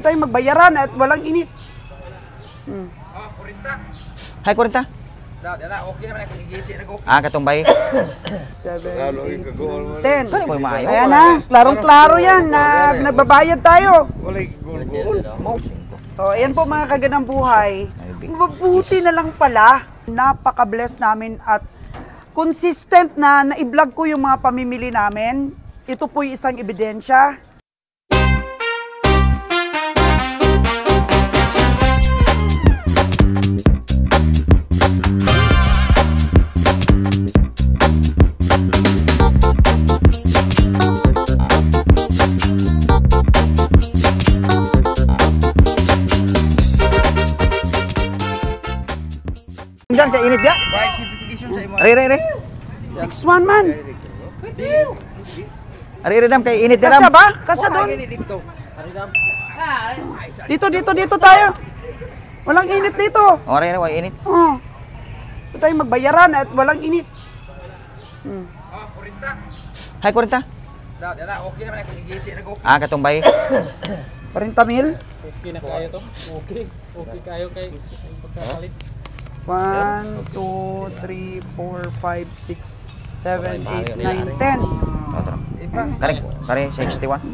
Ito tayong magbayaran at walang init. Hay 40. Okay naman ako igisi na ko. Katumbay. 7, 8, 10. Kani mo maayo. Ayan na, klarong-klaro yan na nagbabayad tayo. So, ayan po mga kagandang buhay. Mabuti na lang pala, napaka-bless namin at consistent na na-vlog ko yung mga pamimili namin. Ito po yung isang ebidensya. Diyan kay init ya. Right simplification sa imo. Ari. 6-1 man. Ari dam kay init ya Kasya dam. ba? Kasya doon. Dito tayo. Walang init dito. Ori na way init. Oh. Ito tayong magbayaran at walang init. 40. Hay 40. Okay naman ako igisi na ko. Katumbay. 40 mil. Okay na kayo to. Okay kayo kay pagkakalit. 1, 2, 3, 4, 5, 6, 7, 8, 9, 10. Otro. Kare 61.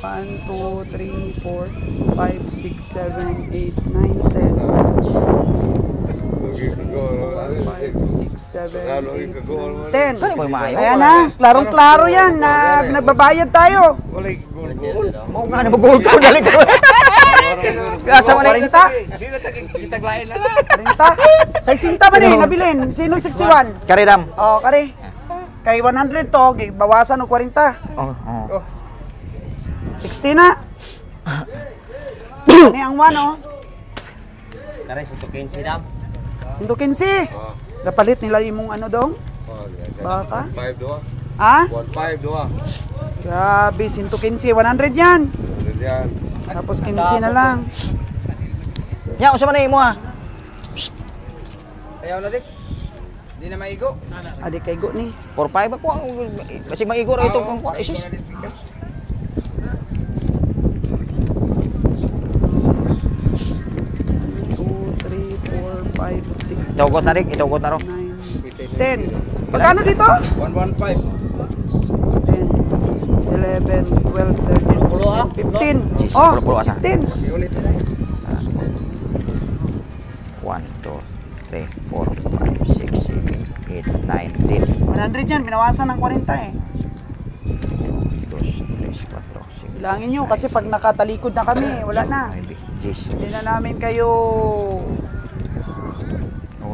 1, 2, 3, 4, 5, 6, 7, 8, 9, 10. 5, 6, 7, 8, 9, 10. Kani mo maayo. Ayan na, klarong-klaro yan na nagbabayad tayo. Mo nga na magugol ko dali ko. Kasa man 40? Di na kitaglain na lang. 40? 60 man eh, nabilin. Sino 61? Kare dam. Oh, kare. Kay 100 to, bawasan ng 40. Oh. 60 na. Ano ang 1, oh? Kare sa tukin si dam. Hinto 15. Napalit nila yung ano dong? Baka? 5 doa. Ha? 15 doa. Grabe, 115. 100 yan. Yan. Tapos 15 na lang. Nya usa man imo ha. Ayaw na dik. Di na maigo. Adi kay go ni. 45 ako kasi maigo ra ito kung isus. 6, Itugot na rin, itugot na rin. 9, 10. Magkano dito? 115. 10, 11, 12, 13, 14, 15. Oh, 15. 1, 2, 3, 4, 5, 6, 7, 8, 9, 10. 100 yan, binawasan ng 40 eh. 2, 3, 4, 5. Bilangin nyo kasi pag nakatalikod na kami, wala na. Hindi na namin kayo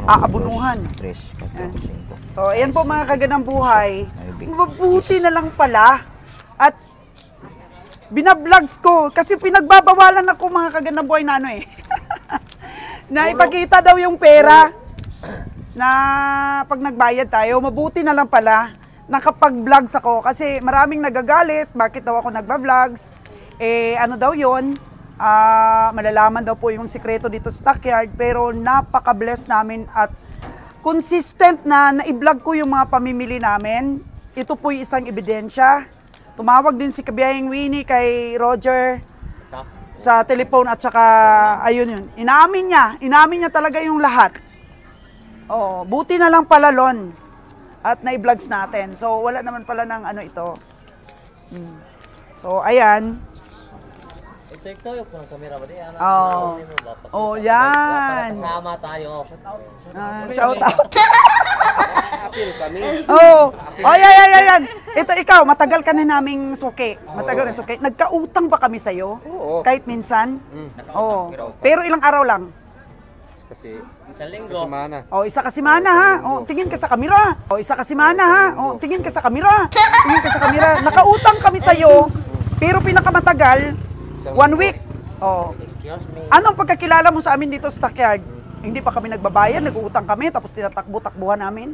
aabunuhan. 3, 4, 5. So, ayan po mga kagandang buhay. Mabuti na lang pala at binablogs ko kasi pinagbabawalan ako mga kagandang buhay na ano eh. Na ipakita daw yung pera na pag nagbayad tayo. Mabuti na lang pala nakapag-vlogs ako kasi maraming nagagalit. Bakit daw ako nagba-vlogs? Eh, ano daw yun? Malalaman daw po yung sikreto dito sa Stockyard pero napaka-bless namin at consistent na na-vlog ko yung mga pamimili namin. Ito po yung isang ebidensya. Tumawag din si Kabiyahing Winnie kay Roger sa telephone at saka ayun yun. Inamin niya talaga yung lahat. Oo, buti na lang pala Lon at na-vlogs natin. So wala naman pala ng ano ito. So ayan. Ito yung camera ba di? Oh, yan. Kasama tayo. Shout out. Oh, yan. Ito ikaw, matagal ka na naming suki. Matagal na suki. Nagkautang ba kami sa'yo? Oo. Kahit minsan? Oo. Pero ilang araw lang? Kasi Isang linggo. semana. Oh, isa ka simana ha. Oh, tingin ka sa kamera. Oh, isa ka simana ha. Oh, tingin ka sa kamera. Tingin ka sa kamera. Nakautang kami sa'yo, pero pinakamatagal 1 week. Oh. Excuse me. Anong pagkakilala mo sa amin dito sa Stockyard? Hindi pa kami nagbabayad, nag-uutang kami, tapos tinatakbo-takbuhan namin.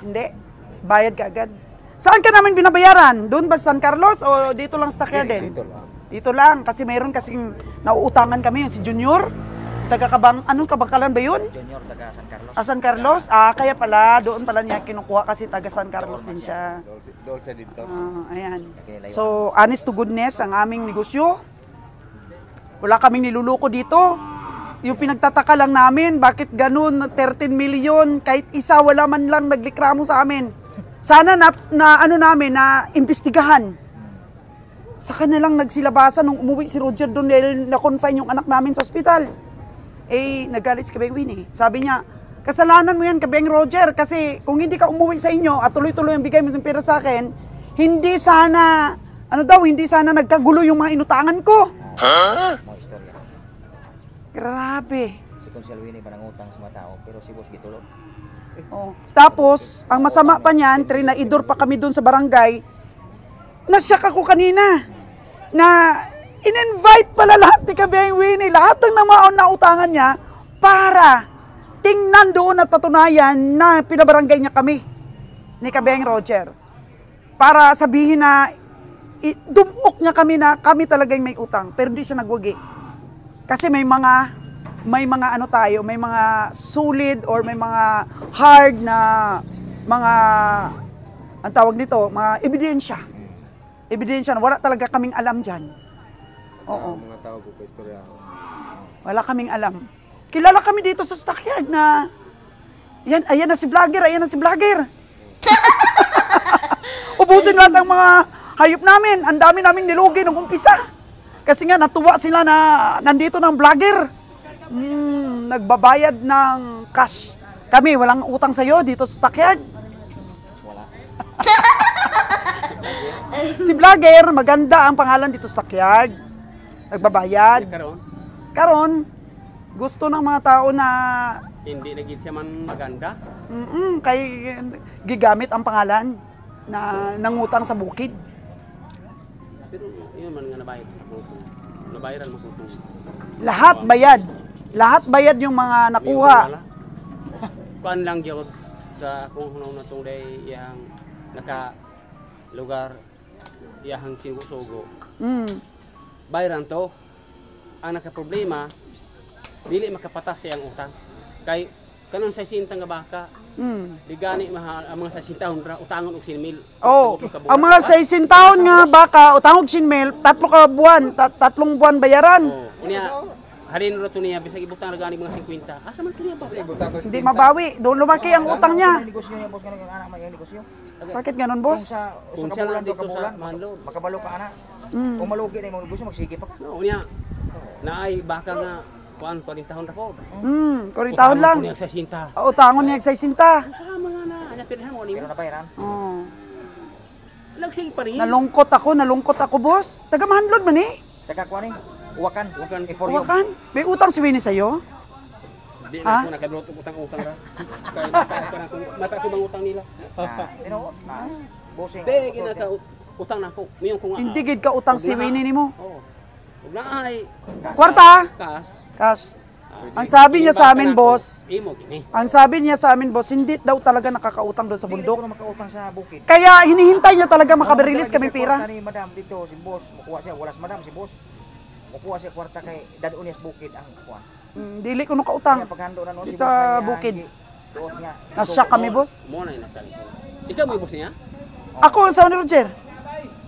Hindi. Bayad ka agad. Saan ka namin binabayaran? Doon ba San Carlos o dito lang sa Stockyard din? Dito lang. Dito lang, kasi mayroon kasing nauutangan kami, yung si Junior. Anong Kabangkalan ba yun? Junior, taga San Carlos. San Carlos? Kaya pala, doon pala niya kinukuha kasi taga San Carlos din siya. Dolce dito. Ayan. So, honest to goodness, ang aming negosyo. Wala kaming niluluko dito. Yung pinagtataka lang namin, bakit ganun, 13 million, kahit isa, wala man lang naglikramo sa amin. Sana na imbestigahan. Sa kanilang nagsilabasan nung umuwi si Roger doon dahil na-confine yung anak namin sa ospital. Nagalit si Kabeng Winnie. Sabi niya, kasalanan mo yan, Kabeng Roger, kasi kung hindi ka umuwi sa inyo at tuloy-tuloy ang bigay mo ng pera sa akin, hindi sana nagkagulo yung mga inutangan ko. Mga istorya. Grabe. Si Consuelo Winnie ba nangutang sa mga tao, pero si boss gitulog. Tapos, ang masama pa niyan, trinaidor pa kami doon sa barangay, nasyak ako kanina na in-invite pala lahat ni Kabeng Winnie, lahat ng nautangan niya para tingnan doon at patunayan na pinabarangay niya kami ni Kabeng Roger. Para sabihin na dumok niya kami na kami talagang may utang, pero hindi siya nagwagi. Kasi may mga solid or may mga hard na mga ang tawag nito, mga ebidensya na wala talaga kaming alam dyan. Oo. Mga tao po pa istorya. Wala kaming alam. Kilala kami dito sa stockyard na ayan na si vlogger. Ubusin lahat ang mga hayop namin. Ang dami naming nilugi nung umpisa. Kasi nga natuwa sila na nandito ng vlogger. Nagbabayad ng cash. Kami, walang utang sa'yo dito sa stockyard. Wala. Si vlogger, maganda ang pangalan dito sa stockyard. Nagbabayad. Karon, gusto ng mga tao na Hindi naging siya man maganda. kay gigamit ang pangalan na nangutang sa bukid. Pero yun man nga nabayad. Nabayaran mo kung Lahat bayad yung mga nakuha. Kuan lang gyud sa kung hunaw na tong day yang naka lugar iyahang sinusugo. Bayaran to. Ang naka-problema, dili makapatas siyang utang. Kay kanon sa sintang nga baka, di gani ang mga sa sintahon ra utangon og 100,000. Ang mga 60 taon nga baka utangog 100,000, 3 buwan bayaran. Unya halin ro to niya bisag ibutang ra gani mga 50. Asa man to niya ba? Hindi mabawi, doon lumaki ang utang niya. Negosyo niya, boss, ganun anak may negosyo. Bakit ganun, boss? Sa Kung usa siya ka bulan, lang dito 2 ka bulan, sa Manlod. makabalo ka ana. Kung malugi na yung negosyo, magsige pa ka. No, unya naay baka nga kuan 40 tahon ra ko. 40 taon lang. Utangon niya sa sinta. Utangon niya 60. Sama nga na, anya pirhan mo Pero nimo. nabayaran. Lagsig pa rin. Nalungkot ako, boss. Taga Manlod man eh. Taga kuan ni, uwakan. Iporium. Wakan, may utang si Winnie sa'yo? Di na ko nakadrot utang-utang ra. Kay mata ko bang utang nila. Tinuod na. Bossing. Be ginaka utang na ko. Miyon ko nga. Hindi gid ka utang si Winnie nimo. Oo. Ug naay Kwarta? kas. Cash. Ang sabi niya sa amin, boss, Imo gini. hindi daw talaga nakakautang doon sa Dili bundok. ko na makautang sa bukid. Kaya hinihintay niya talaga makabarilis kami pira. Kwarta ni madam dito si boss, makuha siya walas madam si boss. Makuha siya kwarta kay dadun niya sa bukid ang kuan. Dili ko nakautang. Kaya paghando na no si Sa boss na niya, bukid. doon niya. Nasyak kami, boss. Mo na inakal. Ikaw mo boss niya? Ako sa ni Roger.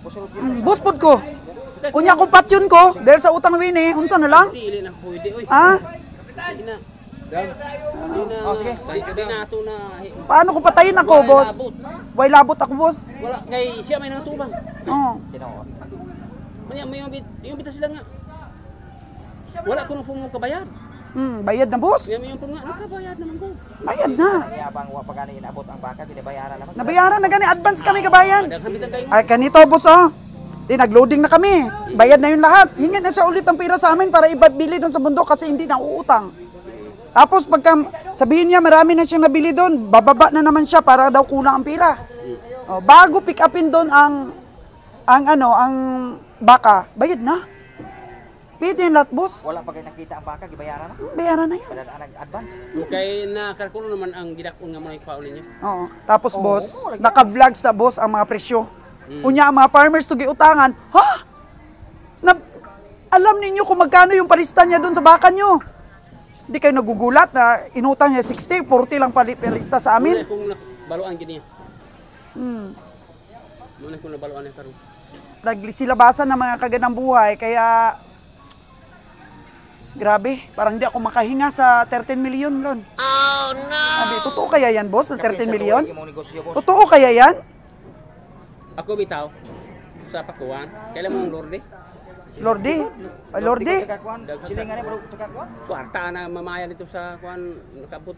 Boss Roger. Boss pod ko. Kunya ko patyon ko dahil sa utang Winnie, unsa na lang? Dili na pwede oy. Ha? Dili na. Oh, sige. Di na ato na. Paano ko patayin ako, boss? Way labot ako, boss. Wala kay siya may natubang. Oo. Tinuod. Manya may yung bita sila nga. Wala ko nung pumo kabayad. Bayad na, boss. May yung nga nakabayad naman ko. Bayad na. Kaya bang wa pagani inabot ang baka ginabayaran naman. Nabayaran na gani, advance kami kabayan. Daghan bitan kayo. Ay, kanito, boss, oh. Di, nagloading na kami. Bayad na yun lahat. Hingin na siya ulit ang pira sa amin para ibabili doon sa bundok kasi hindi na uutang. Tapos pagka sabihin niya marami na siyang nabili doon, bababa na naman siya para daw kulang ang pira. Oh, bago pick upin doon ang baka, bayad na. Pwede yung lahat, boss. Wala pa kayo nakita ang baka gibayaran na. Bayaran na yan. Pada nag-advance. Kay nakalkulo naman ang gidakon nga mga ipaulin niyo. Oo. Tapos, boss, naka-vlogs na, boss, ang mga presyo. Unya, ang mga farmers to giutangan, alam ninyo kung magkano yung palista niya doon sa baka nyo. Hindi kayo nagugulat na inutang niya 60, 40 lang pali perista sa amin. Muna kung nabaluan gini. Hmm. Muna kung nabaluan na karon. Naglisilabasan ng mga kaganang buhay, kaya grabe, parang hindi ako makahinga sa 13 million, Lon. Oh, no! Sabi, totoo kaya yan, boss, na 13 million? Imong negosyo, boss. Totoo kaya yan? Ako bitaw sa pakuan. Kailan mo ang Lorde? Lorde? Ay, Lorde? Silingan bro sa kakuan. Kwarta na mamaya dito sa kuan nakabot.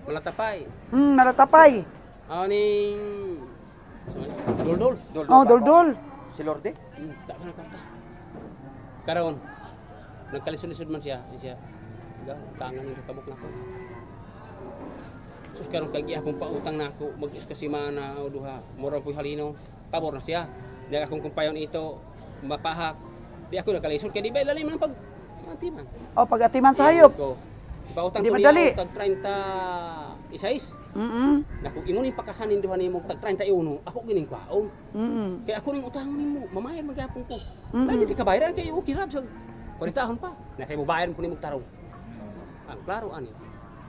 Malatapay. Nalatapay. Aning Doldol. Oh, Doldol. Si Lorde. Tak na kwarta. Karon nagkalisod-lisod man siya. Tangan ng kabuk na ko. Sus karon kay gihapon pa utang na ako mag-iskasimana o duha. Mura ko halino. Pabor na siya. Di akong kumpayon ito mapahak. Di ako nakalisod kay di ba ilalim man pag atiman. Oh, pag-atiman sa hayop. Pautang Di ko madali. niya tag 30 isais. Naku imo ni pakasanin duha nimo tag 31. Ako gining kwaong. Kaya ako ning utang nimo, mamayad magyapon ko. Ay di ka bayaran kay okay rab sa 40 tahon pa. Na kay mo bayaran ko nimo tarong. Ang klaro ani.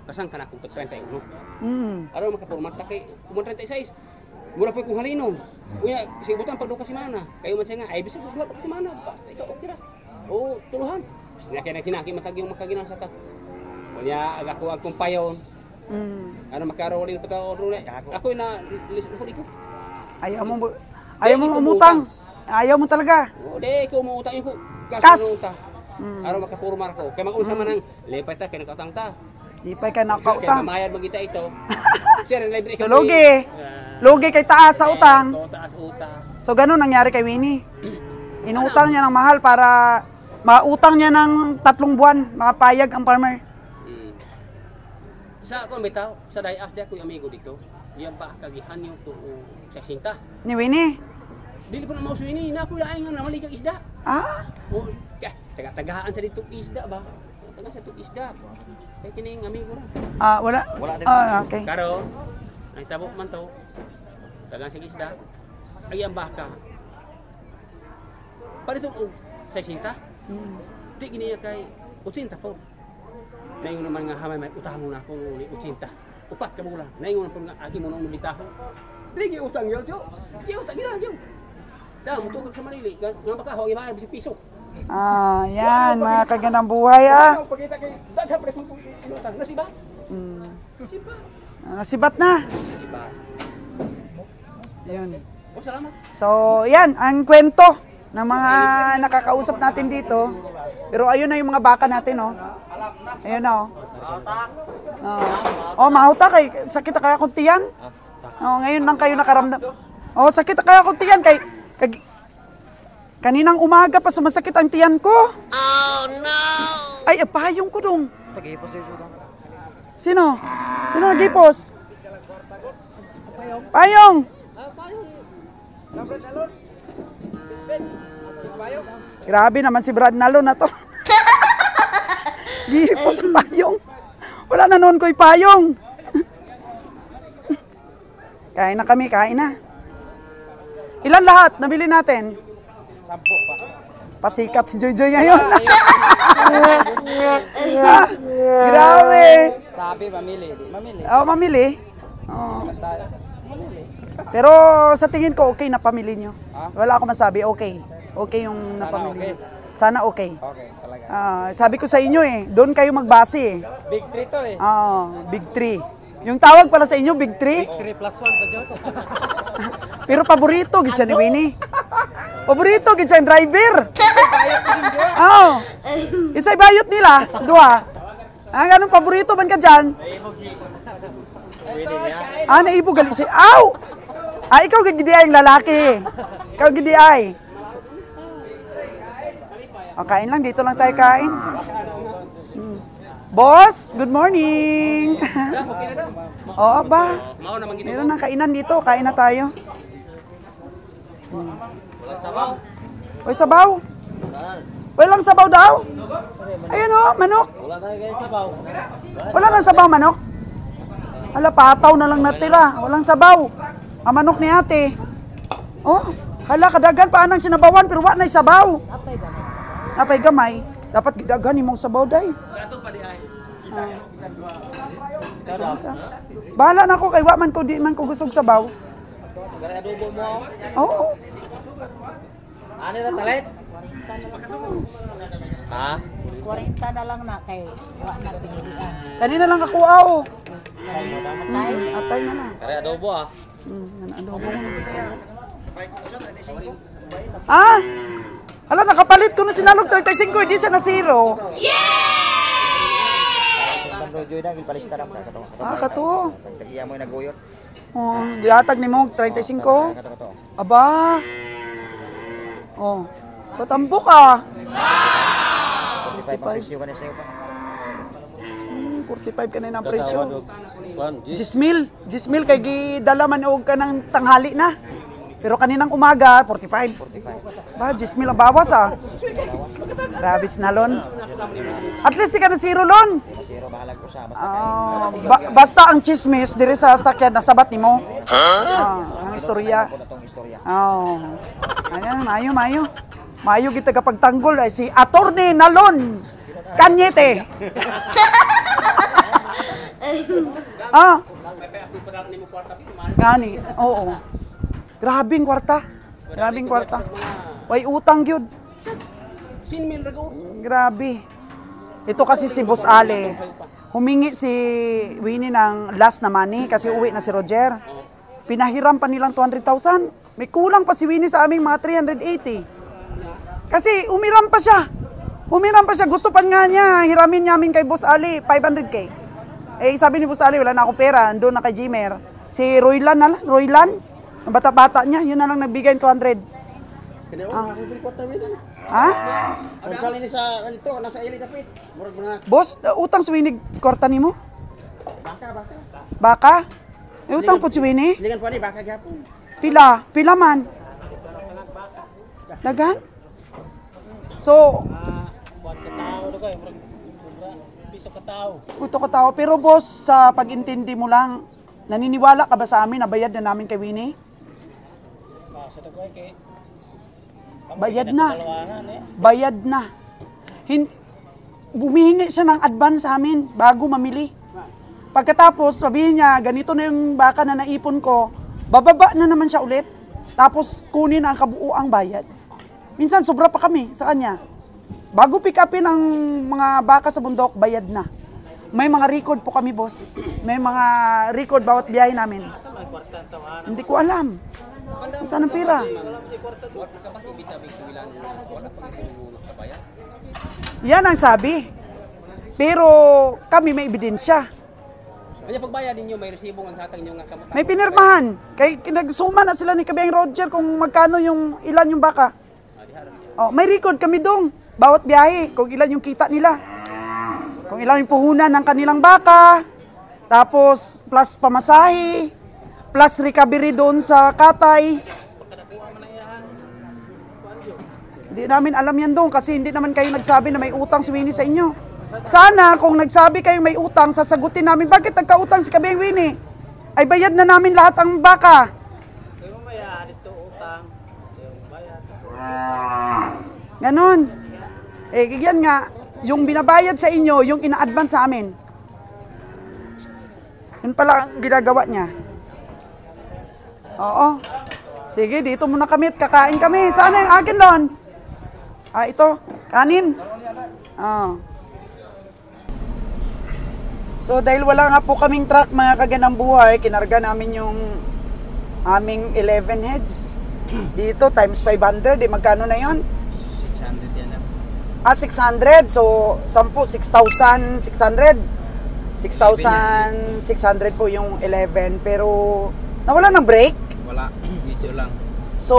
Kasang kana ko tag 31. Aron makapurmat ta kay kumon 36. Mura pa kong halinom. Unya sibutan pag duha ka semana. Kayo man siya nga ay bisag duha pa ka semana. Basta ikaw okay ra. O tuluhan. Nya kay kinaki matag yung makaginasa ta. Unya aga ko ang kumpayon. Ano makarolin pa ta oro ako na listen ko diko. Ayaw mo umutang. Ayaw mo talaga. O de ko mo utang ko. Kas. Kas. Aron makapurmar ko. Kay magunsa man ang lepay ta kay nakautang ta. Di pa ka Kaya nakautang. mamayad magita ito. Sir, libre So, Lugi kay taas sa utang. Taas utang. So, ganun nangyari kay Winnie. Inutang niya ng mahal para mautang niya ng 3 buwan. Makapayag ang farmer. Sa ako bitaw, sa Dayas di ako amigo dito. Yan pa kagihan yung to sa sinta. Ni Winnie. Dili po na mauso ini, napulaay nga na malikang isda. Ah, O, taga-tagahaan sa dito isda ba? Taga sa dito isda. Kaya kining amigo ra. wala. Wala din. Okay. Karo, nagtabok man to. Taga sa isda. Ay ang baka. Palito og sa sinta. Di giniya kay 80 po. Naingon naman nga hamay may utang mo na ako ni 80. Upat ka bulan. Naingon po nga agi mo nang nulitaho. Ligi utang yo, jo. Yo utang gina yo. Da mo tugag sa Manili. Nga baka ho ibayad bisig piso. Yan, mga kaganang buhay Pagkita kay daghan pa kung utang nasiba. Nasiba. Nasibat na. Nasiba. Yun. O salamat. So, yan, ang kwento ng mga nakakausap natin dito. Pero ayun na yung mga baka natin, oh. Ayun na, oh. Mahuta kay sakit na kaya kung tiyan. Ngayon lang kayo nakaramdam. Sakit na kaya kung tiyan kay kaninang umaga pa sumasakit ang tiyan ko. Oh no. Ay, payong ko dong. Tagipos dito. Sino? Sino nagipos? Payong. Grabe naman si Brad Nalo na to. Gipos ang payong. Wala na noon ko'y payong. Kain na kami, kain na. Ilan lahat nabili natin? 10 pa. Pasikat si Joy Joy ngayon. Grabe. Sabi mamili, di mamili. Mamili. Pero sa tingin ko, okay na pamili nyo. Wala ako masabi, okay. Okay yung napamili nyo. Sana okay. Okay, talaga. Sabi ko sa inyo doon kayo magbase Big 3 to eh. Big 3. Yung tawag pala sa inyo, Big 3. 3 plus 1 pa dyan. Pero paborito, gid siya ni Winnie. Paborito, gid siya yung driver. Isa'y bayot nila, duha. Ganun, paborito man ka dyan. Naibo gali siya. Ikaw gid ay yung lalaki. Ikaw gid ay. Kain lang, dito lang tayo kain. Boss, good morning. Oo ba? Mao naman gini. Meron ng kainan dito, kain na tayo. Uy, sabaw. Walang sabaw daw? Ayun manok. Wala tayo guys sabaw. Wala nang sabaw, manok? Hala, pataw na lang natira. Walang sabaw. Ang manok ni ate. Hala, kadagan pa anang sinabawan, pero wala na'y sabaw. Napay gamay. Dapat gidaghan imong sabaw day. Kato pa di ay. Bahala na ako kay wa man ko di man ko gusog sabaw. Gara adobo mo. Oo. Ano na talit? Ha? 40 na lang na kay wa na pinilian. Kanina lang ako aw. Kanina matay. Atay na na. Gara adobo ah. Adobo mo. Ah! Hala, nakapalit ko na sinalog 35, hindi siya na zero. Sandro Joy na gilpalista lang kato. Ah, kato. Tagiya mo naguyot. Oh, giatag ni mo 35. Kato. Aba. Oh. Batambo ka. 45 presyo ka na sa'yo pa. 45 ka na ng presyo. Juan, Gismil kay gidala man og ka ng tanghali na. Pero kaninang umaga 45. 45. Ba, Gismil ang bawas ah. Grabe sinalon. At least di ka na zero lon. Zero bahalag ko sa Basta ang chismis diri sa sakyan nasabat nimo. Ang istorya. ko na tong istorya. Oh. Ayan, mayo. Mayo kita kapagtanggol ay si Attorney Nalon Cañete. Gani, oo. Grabing kwarta. Way utang gyud. Sinmil rago. Grabe. Ito kasi si Boss Ale. Humingi si Winnie ng last na money kasi uwi na si Roger. Pinahiram pa nilang 200,000. May kulang pa si Winnie sa aming mga 380. Kasi umiram pa siya. Gusto pa nga niya, hiramin namin kay Boss Ali, 500k. Eh, sabi ni Boss Ali, wala na akong pera, doon na kay Jimer. Si Roylan na lang, ang bata-bata niya, yun na lang nagbigay ng 200. Ha? Ang sali ni sa ganito, nasa ili kapit. Murag na. Boss, utang si Winnie, korta ni mo? Baka? May utang po si Winnie? Lingan po ni baka gyapon. Pila man. Dagan? So, puto ka tao. Pero boss, sa pag-intindi mo lang, naniniwala ka ba sa amin na bayad na namin kay Winnie? Bayad na. Bumihingi siya ng advance sa amin bago mamili. Pagkatapos, sabihin niya, ganito na yung baka na naipon ko, bababa na naman siya ulit. Tapos, kunin ang kabuuang bayad. Minsan, sobra pa kami sa kanya. Bago pick upin ang mga baka sa bundok, bayad na. May mga record po kami, boss. May mga record bawat biyahe namin. Hindi ko alam. Saan ang pera? Yan ang sabi. Pero kami may ebidensya. Kaya pagbayad ninyo, may resibong ang hatang nyo nga kamata. May pinirmahan. Kay nagsuma na sila ni Kabiyang Roger kung magkano yung ilan yung baka. Oh, may record kami dong. Bawat biyahe, kung ilan yung kita nila. Kung ilan yung puhunan ng kanilang baka. Tapos plus pamasahe. Plus recovery doon sa Katay. Hindi namin alam yan doon kasi hindi naman kayo nagsabi na may utang si Winnie sa inyo. Sana kung nagsabi kayong may utang, sasagutin namin, bakit nagkautang si Kabiyang Winnie? Ay bayad na namin lahat ang baka. Ganon. Eh, yan nga, yung binabayad sa inyo, yung ina-advance sa amin. Yun pala ang ginagawa niya. Oo. Sige, dito muna kami at kakain kami. Saan yung akin doon? Ah, ito. Kanin. Ah. So, dahil wala nga po kaming truck, mga kaganang buhay, kinarga namin yung aming 11 heads. Dito, times 500. Eh, magkano na yon? 600 yan. 600. So, 10, 6,600. 6,600 po yung 11. Pero, nawala ng break. Wala, issue lang. So,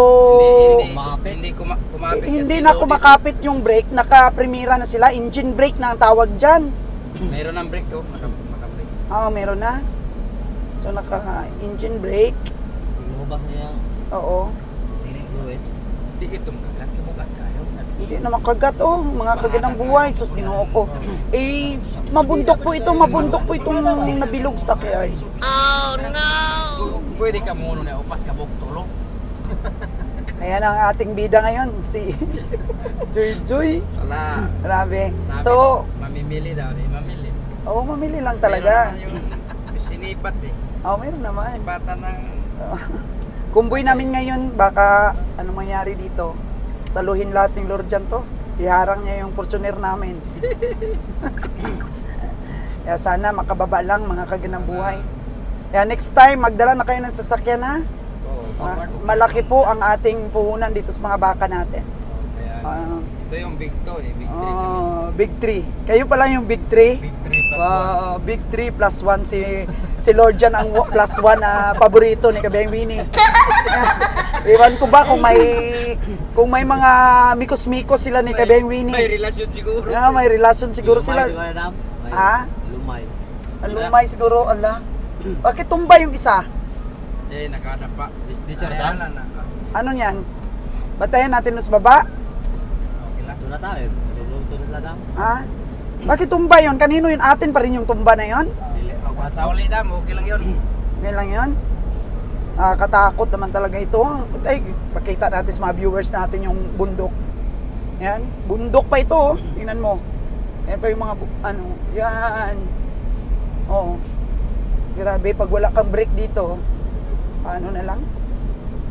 hindi na kumakapit yung brake. Naka-primera na sila. Engine brake na ang tawag dyan. Mayroon ng break, oh. Maka-break. Oo, meron na. So, naka-engine brake. Lumubak niya. Oo. Di itong kagat, kamugat kayo. Hindi na makagat, oh. Mga kaganang buhay. Sus, ginoo ko. Eh, mabundok po itong nabilog stockyard. Pwede ka muna na upat kabok tulong. Ayan ang ating bida ngayon, si Joy Joy. Wala. Grabe. Sabi, So, mamimili daw, mamili. Oo, mamili lang talaga. Yung sinipat eh. Oo, meron naman. Sipatan ng... Kumboy namin ngayon, baka ano mangyari dito. Saluhin lahat ng Lord Jan to. Iharang niya yung Fortuner namin. Kaya sana makababa lang mga kaganang buhay. Kaya next time, magdala na kayo ng sasakyan ha. Malaki po ang ating puhunan dito sa mga baka natin. Kaya, ito yung big to eh. Big 3 Big 3. Kayo pala yung Big 3. Big 3 plus 1. Big 3 plus 1 si Lord Jan ang plus 1 na paborito ni Kabeng Winnie. Iwan ko ba kung may mga mikos-mikos sila ni Kabeng Winnie. May relasyon siguro. Yeah, may relasyon siguro sila. Ha? Lumay. Lumay siguro, ala. Bakit tumba yung isa? Eh, nakadapa. Di charda? Ano niyan? Batayan natin sa baba? Okay lang. Sunat tayo. Tulog lang dam. Ha? Bakit tumba yun? Kanino yun? Atin pa rin yung tumba na yun? Sa uli dam, okay lang yun. Ngayon lang yun? Katakot naman talaga ito. Ay, pakita natin sa mga viewers natin yung bundok. Yan. Bundok pa ito. Tingnan mo. Yan pa yung mga, yan. Oo. Grabe, pag wala kang brake dito, paano na lang?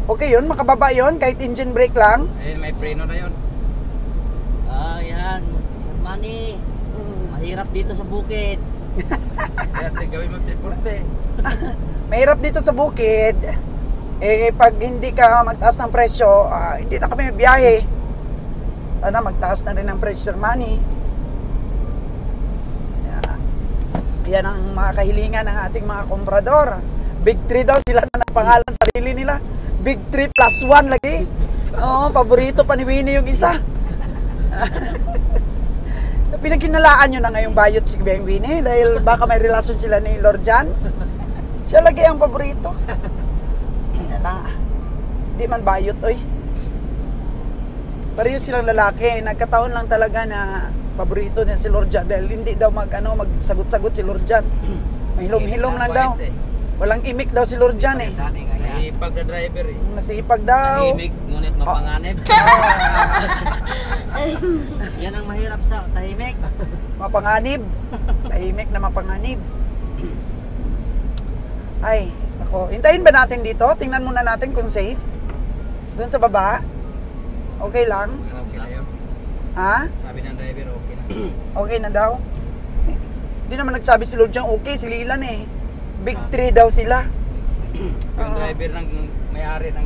Okay yun, makababa yun, kahit engine brake lang. Eh, may preno na yun. Yan. Sir Manny. Mahirap dito sa bukid. Kaya gawin mo triporte. Mahirap dito sa bukid. Eh, pag hindi ka magtaas ng presyo, hindi na kami biyahe. Sana magtaas na rin ang presyo, Sir Manny. Yan ang mga kahilingan ng ating mga komprador. Big 3 daw sila na pangalan sarili nila. Big 3 plus 1 lagi. Oo, paborito pa ni Winnie yung isa. Pinagkinalaan nyo na ngayong bayot si Kabeng Winnie dahil baka may relasyon sila ni Lord Jan. Siya lagi ang paborito. Hindi man bayot, oy. Pareho silang lalaki. Nagkataon lang talaga na paborito niya si Lord Jan dahil hindi daw magsagot-sagot si Lord Jan. Mahilom-hilom lang daw. Walang imik daw si Lord Jan eh. Masipag na driver eh. Masipag daw. Tahimik, ngunit mapanganib. Yan ang mahirap sa tahimik. Mapanganib. Tahimik na mapanganib. Ay, ako. Hintayin ba natin dito? Tingnan muna natin kung safe. Doon sa baba. Okay lang. Okay na yun. Ha? Sabi ng driver, okay na. Okay na daw. Hindi naman nagsabi si Lord Jan, okay, si Lilan eh. Big 3 daw sila. Yung driver ng may-ari ng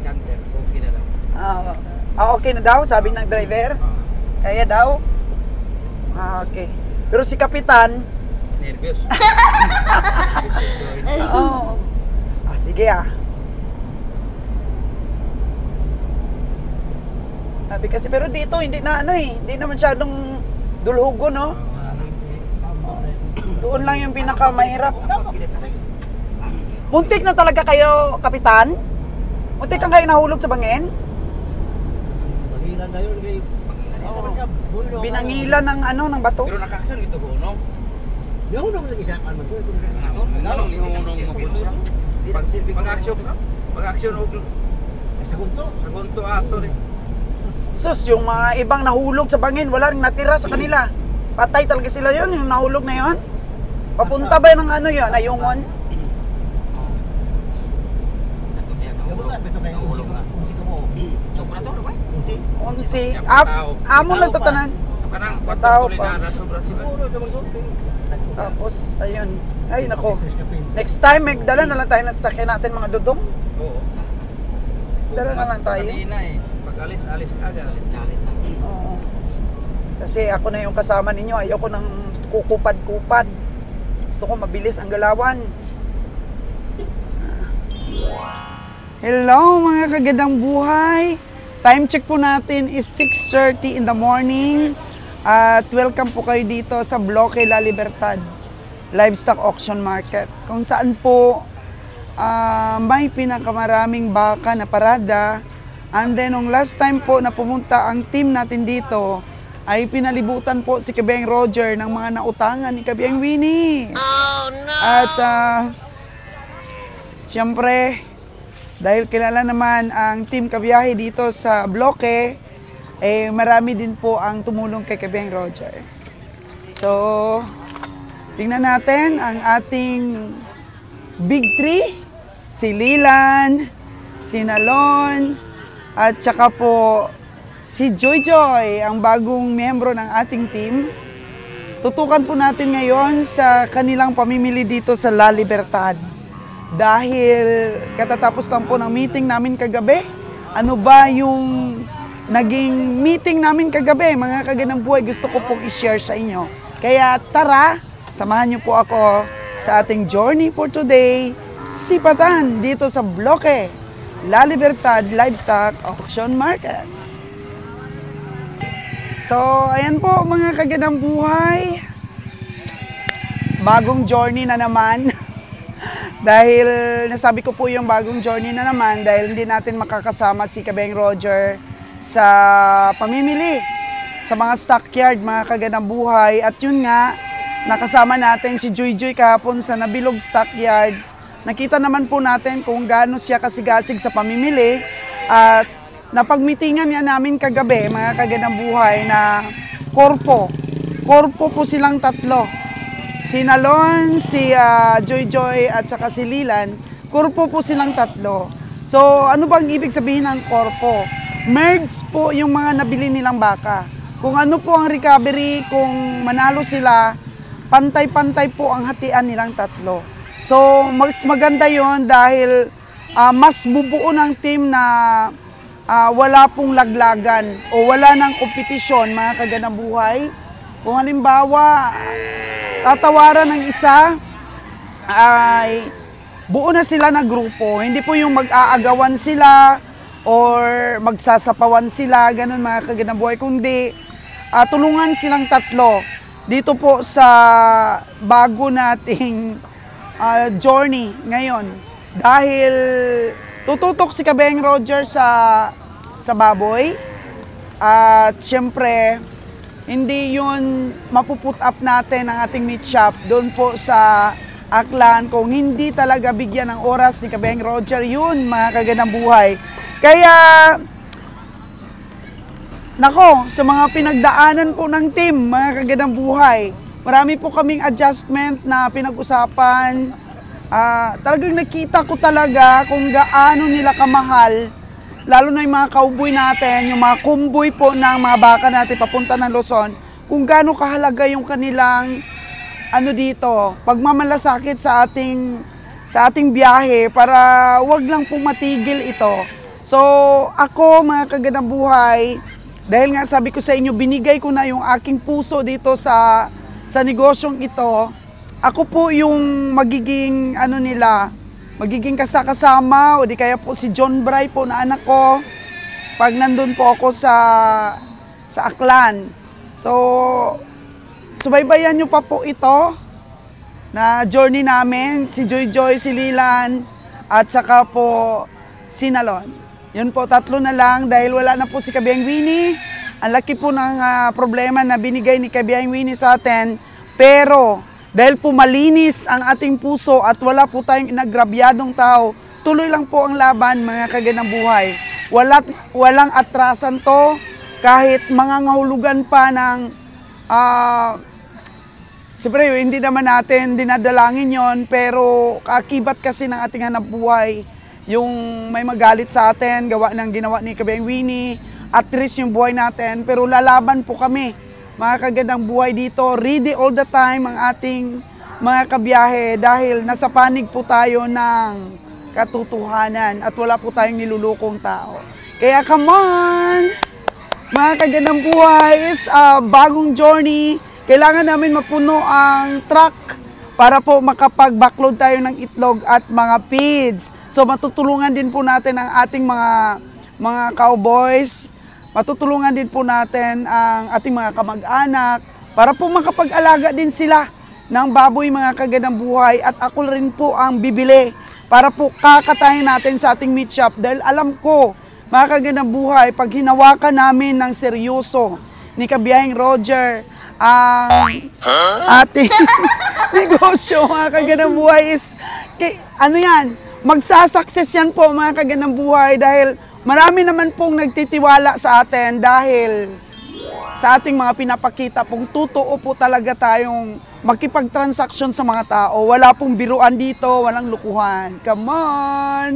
canter, okay na lang. Okay na daw, sabi ng driver. Kaya daw. Okay. Pero si Kapitan, Nervous. oo. Sige Sabi kasi, pero dito, hindi na hindi na masyadong dulhugo, no? Doon lang yung pinakamahirap. Muntik na talaga kayo, Kapitan? Muntik na kayo nahulog sa bangin? Bagilan na yun kay... Binangilan ng ng bato? Pero nakaksyon ito ko, no? Yung naman lagi sa kaman ko. Nanong ihunong mabulsa. Pag-aksyon og sa gunto ato rin. Sus, yung mga ibang nahulog sa bangin, wala rin natira sa kanila. Patay talaga sila yon yung nahulog na yon. Papunta ba ng yun, Ayungon? Unsi. Amon lang tatanan. Kanang Matao tuloy pa. na sobrang Tapos, ayun. Ay, nako. Next time, magdala na lang tayo ng sasakyan natin, mga dudong. Oo. Dala na lang tayo. Kanina eh. Pag alis ka agad. Oo. Kasi ako na yung kasama ninyo, ayoko nang kukupad-kupad. Gusto ko mabilis ang galawan. Hello mga kagandang buhay. Time check po natin is 6:30 in the morning. At welcome po kayo dito sa Bloque La Libertad Livestock Auction Market. Kung saan po may pinakamaraming baka na parada. And then, nung last time po na pumunta ang team natin dito, ay pinalibutan po si Kabeng Roger ng mga nautangan ni Kabeng Winnie. Oh, no! At, siyempre, dahil kilala naman ang team kabiyahe dito sa Bloque, marami din po ang tumulong kay Kabeng Roger. So, Tingnan natin ang ating Big Three. Si Lilan, si Nalon, at saka po si Joy Joy, ang bagong miyembro ng ating team. Tutukan po natin ngayon sa kanilang pamimili dito sa La Libertad. Dahil katatapos lang po ng meeting namin kagabi. Ano ba yung naging meeting namin kagabi? Mga kaganang buhay, gusto ko pong i-share sa inyo. Kaya tara, samahan niyo po ako sa ating journey for today. Sipatan dito sa Bloque, La Libertad Livestock Auction Market. So, ayan po mga kaganang buhay. Bagong journey na naman. Dahil nasabi ko po yung bagong journey na naman dahil hindi natin makakasama si Kabeng Roger sa pamimili sa mga stockyard, mga kaganang buhay. At yun nga, nakasama natin si Joy Joy kahapon sa Nabilog Stockyard. Nakita naman po natin kung gaano siya kasigasig sa pamimili at napagmitingan nga namin kagabi, mga kaganang buhay, na korpo. Korpo po silang tatlo. Si Nalon, si Joy Joy at saka si Lilan, korpo po silang tatlo. So ano bang ibig sabihin ng korpo? Merge po yung mga nabili nilang baka. Kung ano po ang recovery, kung manalo sila, pantay-pantay po ang hatian nilang tatlo. So, mas maganda yon dahil mas bubuo ng team na wala pong laglagan o wala ng kompetisyon, mga kaganang buhay. Kung halimbawa, tatawaran ng isa, ay buo na sila na grupo. Hindi po yung mag-aagawan sila or magsasapawan sila, ganun mga kaganang buhay. Kundi, tulungan silang tatlo dito po sa bago nating journey ngayon. Dahil tututok si Kabeng Roger sa baboy. At syempre, hindi yun mapuput up natin ang ating meat shop doon po sa Aklan kung hindi talaga bigyan ng oras ni Kabeng Roger yun, mga kaganang buhay. Kaya, nako, sa mga pinagdaanan po ng team, mga kaganang buhay, marami po kaming adjustment na pinag-usapan. Talagang nakita ko talaga kung gaano nila kamahal, lalo na yung mga cowboy natin, yung mga kumboy po ng mga baka natin papunta ng Luzon, kung gaano kahalaga yung kanilang dito, pagmamalasakit sa ating biyahe para wag lang po matigil ito. So ako, mga kaganang buhay, dahil nga sabi ko sa inyo, binigay ko na yung aking puso dito sa negosyong ito. Ako po yung magiging magiging kasama o di kaya po si John Bray po na anak ko pag nandun po ako sa Aklan. So, subaybayan nyo pa po ito na journey namin, si Joy Joy, si Lilan, at saka po si Nalon. Yun po, tatlo na lang dahil wala na po si Kabeng Winnie. Ang laki po ng problema na binigay ni Kabeng Winnie sa atin. Pero dahil po malinis ang ating puso at wala po tayong inagrabyadong tao, tuloy lang po ang laban, mga kaganang buhay. Walang atrasan to, kahit mga ngahulugan pa ng siyempre, hindi naman natin dinadalangin yon, pero kaakibat kasi ng ating hanap buhay yung may magalit sa atin, gawa ng ginawa ni Kabeng Winnie, at risk yung buhay natin, pero lalaban po kami, mga kagandang buhay dito, ready all the time ang ating mga kabiyahe dahil nasa panig po tayo ng katotohanan at wala po tayong nilulukong tao. Kaya come on! Mga kagandang buhay, is bagong journey. Kailangan namin mapuno ang truck para po makapag-backload tayo ng itlog at mga feeds. So matutulungan din po natin ang ating mga cowboys. Matutulungan din po natin ang ating mga kamag-anak para po makapag-alaga din sila ng baboy, mga kagandang buhay. At ako rin po ang bibili para po kakatayin natin sa ating meat shop. Dahil alam ko, mga kagandang buhay, pag hinawakan namin ng seryoso ni Kabiyahing Roger ang ating negosyo, mga kagandang buhay, is magsasucess yan po, mga kagandang buhay, dahil marami naman pong nagtitiwala sa atin dahil sa ating mga pinapakita pong totoo po talaga tayong makipag-transaction sa mga tao. Wala pong biruan dito, walang lukuhan. Come on!